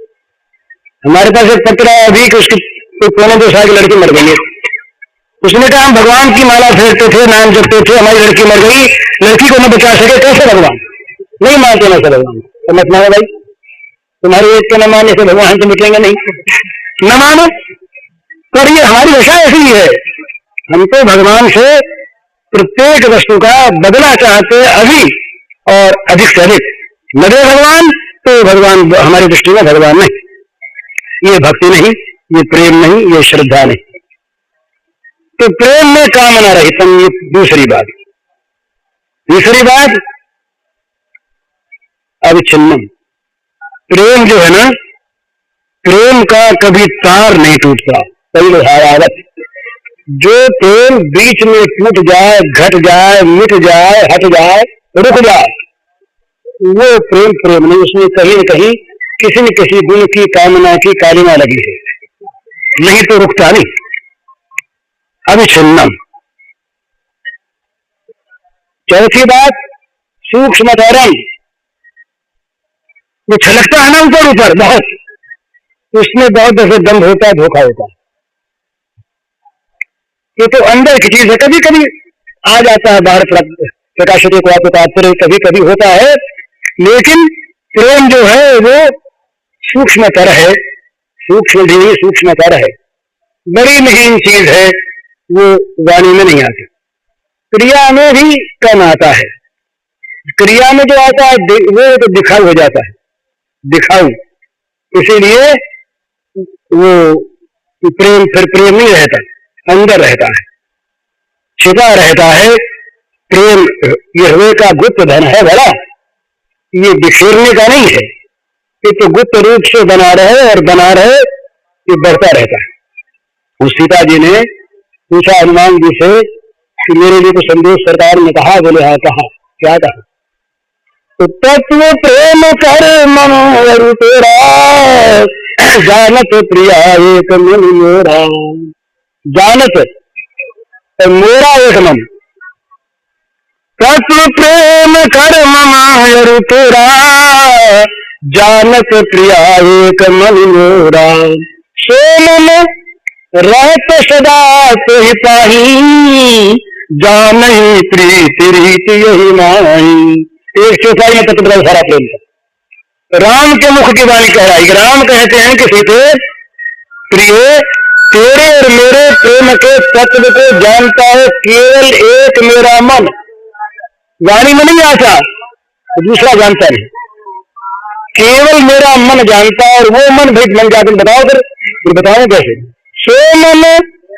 हमारे पास एक पत्र आया अभी कि उसकी 2 साल की लड़की मर गई है। उसने कहा हम भगवान की माला फेरते थे, नाम जपते थे, हमारी लड़की मर गई, लड़की को न बचा सके, कैसे भगवान? नहीं मानते ना सर भगवान, तो मत मानो भाई, तुम्हारे एक के न मानने से भगवान तो मिटेंगे नहीं, न मानो। पर ये हमारी दशा ऐसी है, हम तो भगवान से प्रत्येक वस्तु का बदला चाहते अभी और अधिक से अधिक। न दे भगवान तो भगवान हमारी दृष्टि में भगवान नहीं, ये भक्ति नहीं, ये प्रेम नहीं, ये श्रद्धा नहीं। तो प्रेम में कामना रहितम, ये दूसरी बात। तीसरी बात अविच्छिन्नम। प्रेम जो है ना, प्रेम का कभी तार नहीं टूटता। धारावत, जो प्रेम बीच में टूट जाए, घट जाए, मिट जाए, हट जाए, रुक जाए, वो प्रेम प्रेम नहीं, उसमें कहीं न कहीं किसी न किसी गुण की कामना की कालिमा लगी है, नहीं तो रुकता नहीं। अविच्छिन्नम। चौथी बात सूक्ष्मतरम। वो छलकता है ना ऊपर ऊपर बहुत, उसमें बहुत ऐसे दम्भ होता है, धोखा होता है। ये तो अंदर की चीज है, कभी कभी आ जाता है बाहर प्रकाशित को आपको तात्पर्य कभी कभी होता है, लेकिन प्रेम जो है वो सूक्ष्मतर है, सूक्ष्म भी सूक्ष्मतर है, बड़ी महीन चीज है, वो वाणी में नहीं आती। क्रिया में भी कम आता है, क्रिया में जो आता है वो तो दिखाऊ हो जाता है, दिखाऊ। इसीलिए वो प्रेम फिर प्रेम नहीं रहता, अंदर रहता है, छिपा रहता है। प्रेम ये हृदय का गुप्त धन है भला, ये बिखेरने का नहीं है, ये तो गुप्त रूप से बना रहे और बना रहे, ये बढ़ता रहता है। उस सीता जी ने पूछा हनुमान जी से कि मेरे लिए तो संदेश सरकार ने कहा, बोले हाँ कहा, क्या कहा? तो तत्व प्रेम कर मन तेरा, जानत प्रिया एक मन मोरा। जानत मोरा एक मन, तत्व प्रेम कर मन तेरा, जानत प्रिया एक मन मोरा। सो मन रहत सदा तो ही पाही, जानहि प्रीति रीति यही माही। एक चौथाई में तत्व सारा प्रेम का राम के मुख की वाणी कह रहा है। राम कहते हैं किसी को, प्रिय तेरे और मेरे प्रेम के तत्व को जानता है केवल एक मेरा मन। वाणी में नहीं आता, दूसरा जानता नहीं, केवल मेरा मन जानता है। और वो मन भाई मन जाकर बताओ, फिर बताओ कैसे? सो मन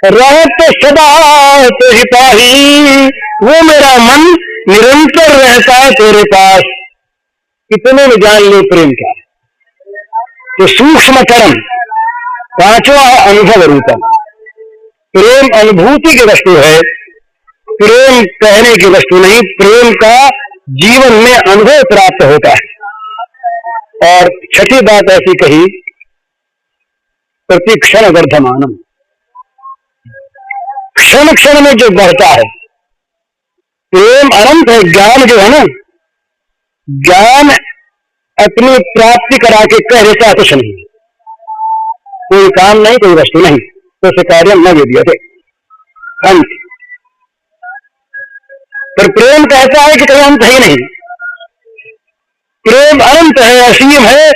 रहत सदा तो ही पाही, वो मेरा मन निरंतर रहता है तेरे पास। कितने में जान ले प्रेम का। तो सूक्ष्मतरम, पांचवा अनुभव रूपम। प्रेम अनुभूति की वस्तु है, प्रेम कहने की वस्तु नहीं। प्रेम का जीवन में अनुभव प्राप्त होता है। और छठी बात ऐसी कही, प्रति क्षण वर्धमानम, क्षण क्षण में जो बढ़ता है प्रेम अनंत है। ज्ञान जो है ना, ज्ञान अपनी प्राप्ति करा के कह देता कुछ नहीं, कोई काम नहीं, कोई वस्तु नहीं, तो से कार्य न विद्य थे अंत। पर प्रेम कहता है कि कोई अंत ही नहीं, प्रेम अनंत है, असीम है।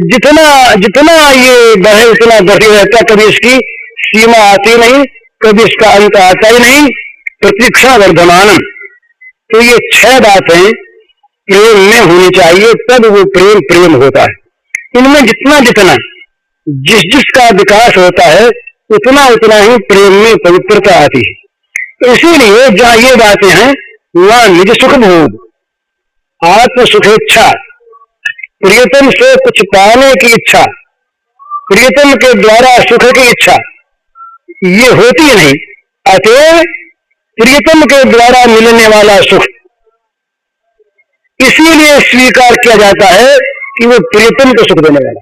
जितना जितना ये बढ़े उतना बढ़ी रहता, कभी इसकी सीमा आती नहीं, कभी इसका अंत आता ही नहीं। प्रतीक्षा वर्धमानम। तो ये 6 बातें प्रेम में होनी चाहिए, तब वो प्रेम प्रेम होता है। इनमें जितना जितना जिस जिसका विकास होता है उतना उतना ही प्रेम में पवित्रता आती है। इसीलिए जहाँ ये बातें हैं वहाँ निज सुख भोग, आत्म सुखेच्छा, प्रियतम से कुछ पाने की इच्छा, प्रियतम के द्वारा सुख की इच्छा, ये होती नहीं। अतः प्रियतम के द्वारा मिलने वाला सुख इसीलिए स्वीकार किया जाता है कि वो प्रियतम को सुख देने वाला,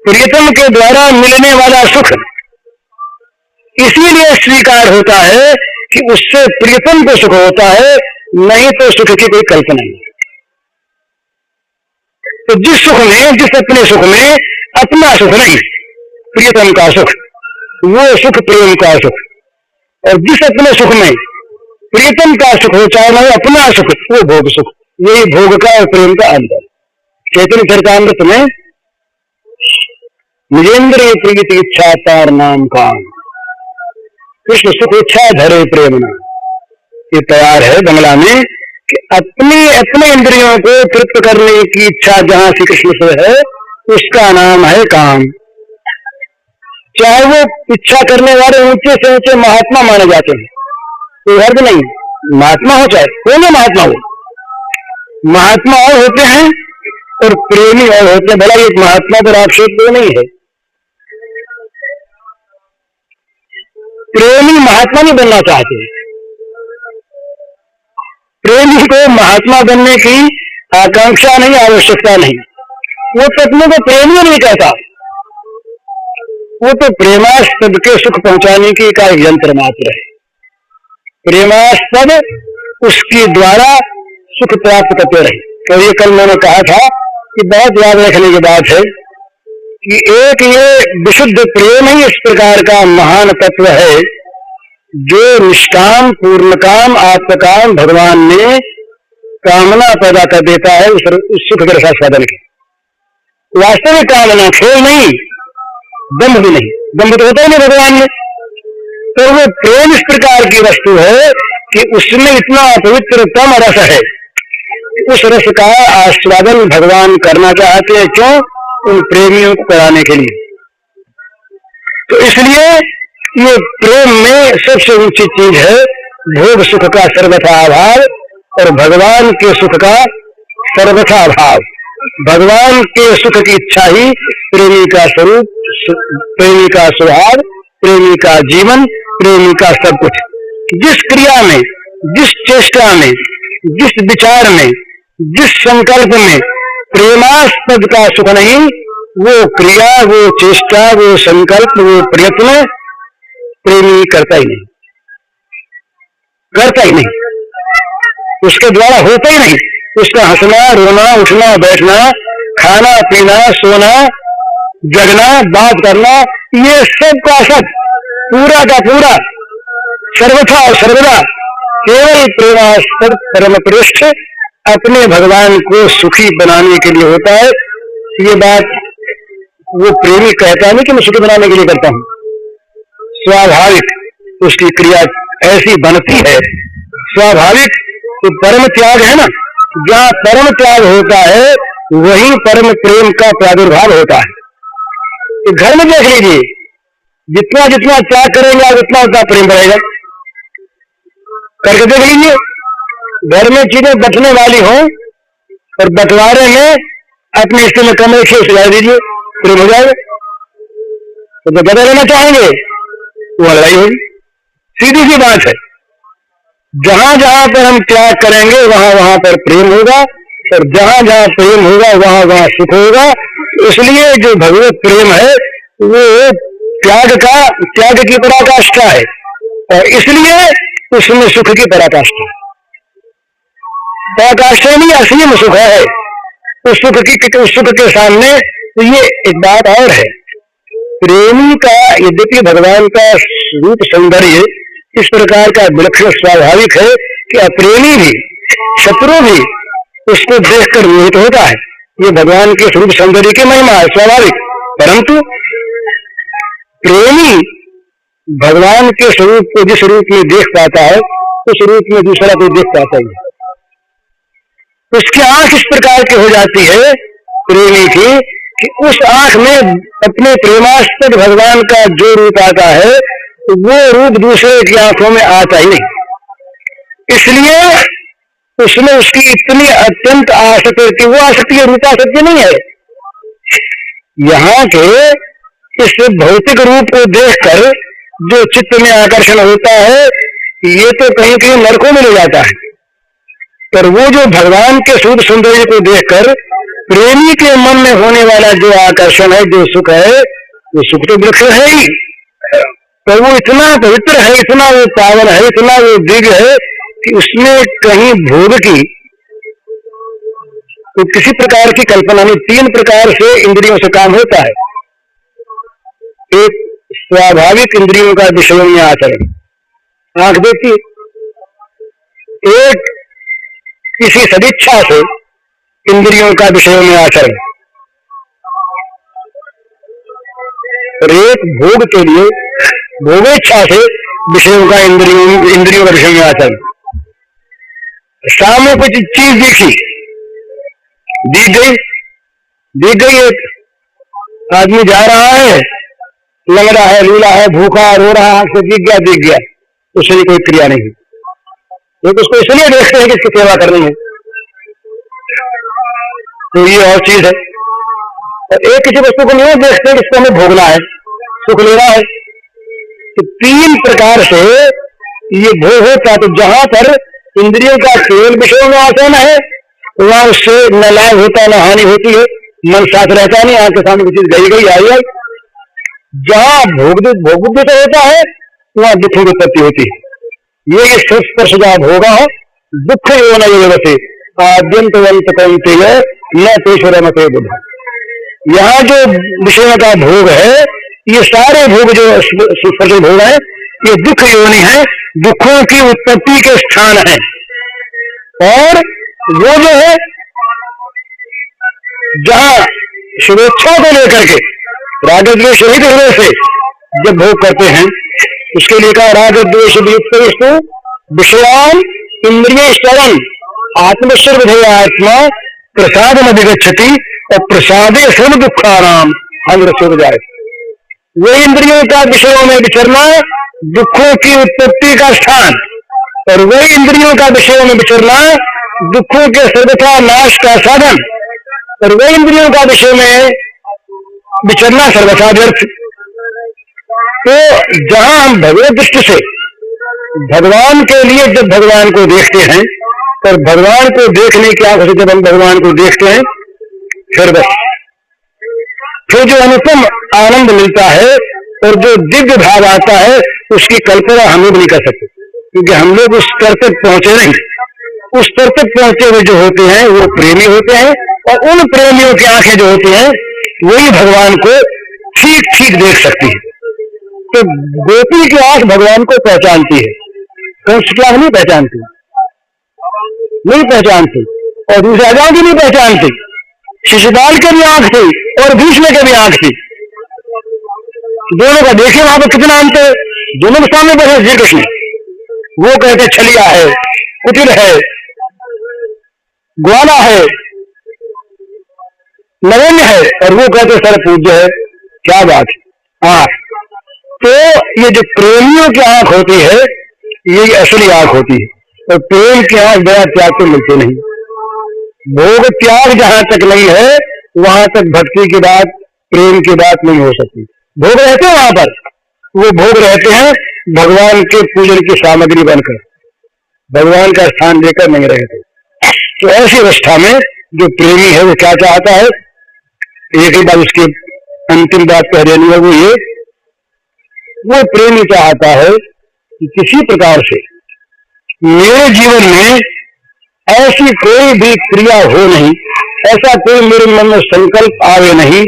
प्रियतम के द्वारा मिलने वाला सुख इसीलिए स्वीकार होता है कि उससे प्रियतम को सुख होता है, नहीं तो सुख की कोई कल्पना नहीं। तो जिस सुख में, जिस अपने सुख में अपना सुख नहीं, प्रियतम का सुख, वो सुख प्रेम का सुख। और जिस अपने सुख में प्रियतम का सुख हो, चाहे नहीं अपना सुख, वो भोग सुख। यही भोग का और प्रेम का अंतर। चैतन्य चरितामृत में निजेंद्र प्रीति इच्छा तार नाम काम, कृष्ण सुख इच्छा धरे प्रेम नाम, ये तैयार है बंगला में कि अपने इंद्रियों को तृप्त करने की इच्छा जहां श्री कृष्ण से है उसका नाम है काम। चाहे वो इच्छा करने वाले ऊंचे से ऊंचे महात्मा माने जाते हैं, कोई हर्ज नहीं, महात्मा हो चाहे कोई ना महात्मा हो, महात्मा और होते हैं और प्रेमी और होते हैं। भला एक महात्मा पर आक्षेप तो नहीं है, प्रेमी महात्मा नहीं बनना चाहते, प्रेमी को महात्मा बनने की आकांक्षा नहीं, आवश्यकता नहीं, वो तो अपने को प्रेमी नहीं कहता, वो तो प्रेमास्पद के सुख पहुंचाने की का यंत्र मात्र है। प्रेमास्पद उसके द्वारा सुख प्राप्त करते रहे। तो ये कल मैंने कहा था कि बहुत याद रखने की बात है कि एक ये विशुद्ध प्रेम ही इस प्रकार का महान तत्व है जो निष्काम पूर्णकाम आत्मकाम भगवान ने कामना पैदा कर देता है उस सुख के रसास्वादन की। वास्तविक कामना, खेल नहीं, दम्भ भी नहीं, दम्भ तो होता ही नहीं भगवान में। तो वो प्रेम इस प्रकार की वस्तु है कि उसमें इतना पवित्रतम रस है, उस रस का आस्वादन भगवान करना चाहते हैं। क्यों? उन प्रेमियों को कराने के लिए। तो इसलिए ये प्रेम में सबसे ऊंची चीज है भोग सुख का सर्वथा अभाव और भगवान के सुख का सर्वथा अभाव। भगवान के सुख की इच्छा ही प्रेमी का स्वरूप, प्रेमी का स्वभाव, प्रेमी का जीवन, प्रेमी का सब कुछ। जिस क्रिया में, जिस चेष्टा में, जिस विचार में, जिस संकल्प में प्रेमास्पद का सुख नहीं, वो क्रिया, वो चेष्टा, वो संकल्प, वो प्रयत्न प्रेमी करता ही नहीं, करता ही नहीं, उसके द्वारा होता ही नहीं। उसका हंसना, रोना, उठना, बैठना, खाना, पीना, सोना, जगना, बात करना, ये सब का सब पूरा का पूरा सर्वथा और सर्वदा केवल प्रेमास्पद परम पृष्ठ अपने भगवान को सुखी बनाने के लिए होता है। ये बात वो प्रेमी कहता नहीं कि मैं सुखी बनाने के लिए करता हूं, स्वाभाविक उसकी क्रिया ऐसी बनती है, स्वाभाविक। तो परम त्याग है ना, जहाँ परम त्याग होता है वहीं परम प्रेम का प्रादुर्भाव होता है। तो घर में देख लीजिए, जितना जितना त्याग करेंगे उतना उतना प्रेम बढ़ेगा। करके देख लीजिए, घर में चीजें बटने वाली हो और बंटवारे में अपने स्त्री में कमरे से सुझा दीजिए, प्रेम हो जाएगा। तो जो बदल लेना चाहेंगे वो लड़ाई होगी। सीधी सी बात है, जहां जहां पर हम त्याग करेंगे वहां वहां पर प्रेम होगा और जहां जहां प्रेम होगा वहां वहां सुख होगा। इसलिए जो भगवत प्रेम है वो त्याग की पराकाष्ठा है और इसलिए उसमें सुख की पराकाष्ठा। पराकाष्ठा नहीं, असली में सुख है। उस सुख के सामने तो ये एक बात और है, प्रेमी का यद्यपि भगवान का रूप सौंदर्य इस प्रकार का विलक्षण स्वाभाविक है कि अप्रेमी भी, शत्रु भी उसको देखकर मोहित होता है। ये भगवान के स्वरूप सौंदर्य की महिमा है, स्वाभाविक। परंतु प्रेमी भगवान के स्वरूप को जिस रूप में देख पाता है उस रूप में दूसरा कोई देख पाता ही। उसकी आंख इस प्रकार की हो जाती है प्रेमी की कि उस आंख में अपने प्रेमास्पद भगवान का जो रूप आता है वो रूप दूसरे की आंखों में आता ही नहीं। इसलिए उसमें उसकी इतनी अत्यंत आसक्ति होती, वो आसक्ति रूपासक्ति नहीं है। यहाँ के इस भौतिक रूप को देखकर जो चित्त में आकर्षण होता है ये तो कहीं कहीं नरकों में ले जाता है, पर वो जो भगवान के शुद्ध सौंदर्य को देखकर प्रेमी के मन में होने वाला जो आकर्षण है, जो सुख है, वो सुख तो वृक्ष है ही, तो वो इतना पवित्र है, इतना वो पावन है, इतना वो दिव्य है कि उसमें कहीं भोग की तो किसी प्रकार की कल्पना नहीं। 3 प्रकार से इंद्रियों से काम होता है। एक स्वाभाविक इंद्रियों का विषयों में आचरण, आंख देखती, एक किसी सदिच्छा से इंद्रियों का विषयों में आचरण, और एक भोग के लिए भोगेच्छा से विषयों का इंद्रियों का विषय में आचरण। सामने कुछ चीज दिखी, दिख गई एक आदमी जा रहा है, लग रहा है, लूला है, भूखा, रो रहा है, आंख से दिख गया, उससे कोई क्रिया नहीं। तो उसको इसलिए देखते हैं कि इसकी सेवा करनी है। तो ये और चीज है। और एक किसी वस्तु को नहीं देखते कि इसको हमें भोगना है, सुख लेना है। तो तीन प्रकार से ये भोग होता। तो जहां पर इंद्रियों का केवल विषयों में आसन है, वहां उससे न लाभ होता न हानि होती है, मन साथ रहता नहीं, आंख के सामने कोई चीज गई आई। जहां भोग बुद्धि से होता है, वहां दुखों की उत्पत्ति होती है। ये स्पर्श जहां भोगा है, दुख यो न योगते आद्यंतवंत कौन्तेय न तेषुरमते बुध। यहाँ जो विषयों का भोग है, ये सारे भोग जो स्पर्श भोग है, ये दुख योनि है, दुखों की उत्पत्ति के स्थान है। और वो जो है जहां शुभेच्छा को लेकर के राग द्वेष रहित हृदय से जब भोग करते हैं, उसके लिए कहा राग द्वेष वियुक्त विषयान इंद्रिय शरण आत्मेश्वर विधेय आत्मा प्रसाद में विगच्छति और प्रसादे सर्व दुखाराम अंग्र हो जाए। वो इंद्रियों का विषयों में विचरना दुखों की उत्पत्ति का स्थान, और वही इंद्रियों का विषयों में विचरना दुखों के सर्वथा नाश का साधन, और वही इंद्रियों का विषय में विचरना सर्वथा व्यर्थ। तो जहां हम भगवत दृष्टि से भगवान के लिए जब भगवान को देखते हैं, और भगवान को देखने की आंखों से जब हम भगवान को देखते हैं, फिर बस फिर जो अनुपम आनंद मिलता है और जो दिव्य भाव आता है, उसकी कल्पना हम लोग नहीं कर सकते, क्योंकि हम लोग उस स्तर तक पहुंचे नहीं। उस स्तर तक पहुंचे हुए जो होते हैं वो प्रेमी होते हैं, और उन प्रेमियों की आंखें जो होती हैं वही भगवान को ठीक ठीक देख सकती है। तो गोपी की आंख भगवान को पहचानती है, कंस की आंख नहीं पहचानती, और दूसरे राजाओं की नहीं पहचानती। शिशुपाल के भी आंख थी और भीष्म के भी आंख थी। दोनों का देखे वहां पर कितना अंतर है। दोनों के सामने बैठे श्री कृष्ण, वो कहते छलिया है, कुटिल है, ग्वाला है, नगण्य है, और वो कहते सर पूज्य है। क्या बात है। तो ये जो प्रेमियों की आंख होती है, ये असली आंख होती है। और प्रेम की आंख बड़ा त्याग तो मिलते नहीं। भोग त्याग जहां तक नहीं है, वहां तक भक्ति की बात, प्रेम की बात नहीं हो सकती। भोग रहते हैं वहां पर, वो भोग रहते हैं भगवान के पूजन की सामग्री बनकर, भगवान का स्थान लेकर नहीं रहते। तो ऐसी अवस्था में जो प्रेमी है वो क्या चाहता है, एक ही बात उसकी अंतिम बात कह देनी है, वो प्रेमी चाहता है कि किसी प्रकार से मेरे जीवन में ऐसी कोई भी क्रिया हो नहीं, ऐसा कोई मेरे मन में संकल्प आवे नहीं,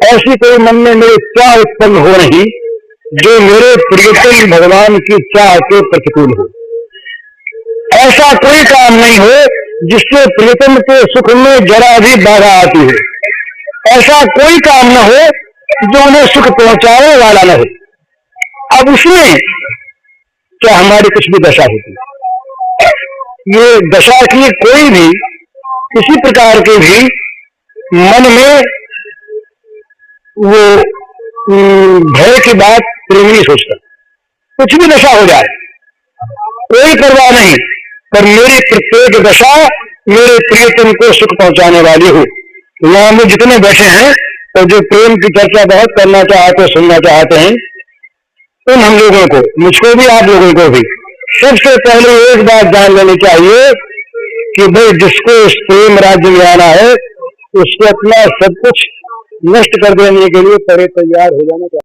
ऐसी कोई मन में मेरे चाह उत्पन्न हो नहीं जो मेरे प्रियतम भगवान की चाह के प्रतिकूल हो। ऐसा कोई काम नहीं हो जिससे प्रियतम के सुख में जरा भी बाधा आती है। ऐसा कोई काम न हो जो उन्हें सुख पहुंचाने वाला न हो। अब उसमें क्या हमारी कुछ भी दशा होती है, ये दशा की कोई भी किसी प्रकार के भी मन में वो भय की बात प्रेम नहीं सोचता। कुछ भी दशा हो जाए कोई परवाह नहीं, पर मेरी प्रत्येक दशा मेरे प्रियतम को सुख पहुंचाने वाली हो। यहाँ में जितने बैठे हैं और जो प्रेम की चर्चा बहुत करना चाहते, सुनना चाहते हैं, उन हम लोगों को, मुझको भी, आप लोगों को भी, सबसे पहले एक बात जान लेनी चाहिए कि भाई जिसको इस प्रेम राज्य में आना है, उसको अपना सब कुछ नष्ट कर देने के लिए तैयार हो जाना चाहिए।